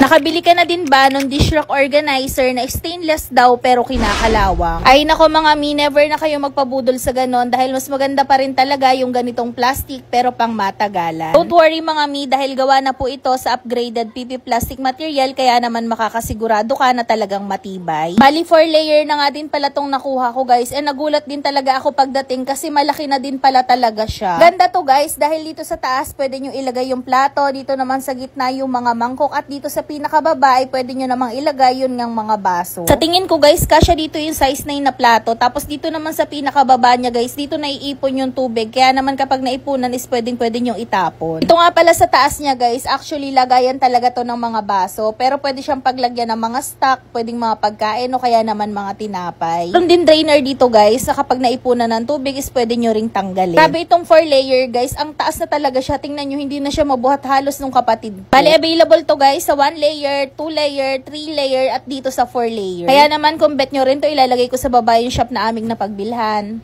Nakabili ka na din ba nung dish rack organizer na stainless daw pero kinakalawang? Ay nako mga mi, never na kayo magpabudol sa ganon dahil mas maganda pa rin talaga yung ganitong plastic pero pang matagalan. Don't worry mga mi dahil gawa na po ito sa upgraded PP plastic material kaya naman makakasigurado ka na talagang matibay. Bali 4 layer na nga din pala tong nakuha ko guys, and nagulat din talaga ako pagdating kasi malaki na din pala talaga siya. Ganda to guys dahil dito sa taas pwede nyo ilagay yung plato, dito naman sa gitna yung mga mangkok at dito sa pinakababa ay pwede nyo namang ilagay yun ngang mga baso. Sa tingin ko guys, kasya dito yung size 9 na plato. Tapos dito naman sa pinakababa niya guys, dito naiipon yung tubig. Kaya naman kapag naipunan is pwede nyong itapon. Ito nga pala sa taas niya guys, actually lagayan talaga to ng mga baso. Pero pwede siyang paglagyan ng mga stock, pwedeng mga pagkain o kaya naman mga tinapay. Meron din drainer dito guys, na kapag naipunan ng tubig is pwede nyo ring tanggalin. Sabi itong 4 layer guys, ang taas na talaga siya. Tingnan nyo, hindi na siya mabuhat halos nung kapatid. Bali available to guys sa 1 layer, 2 layer, 3 layer at dito sa 4 layer. Kaya naman kung bet nyo rin to, ilalagay ko sa baba yung shop na aming napagbilhan.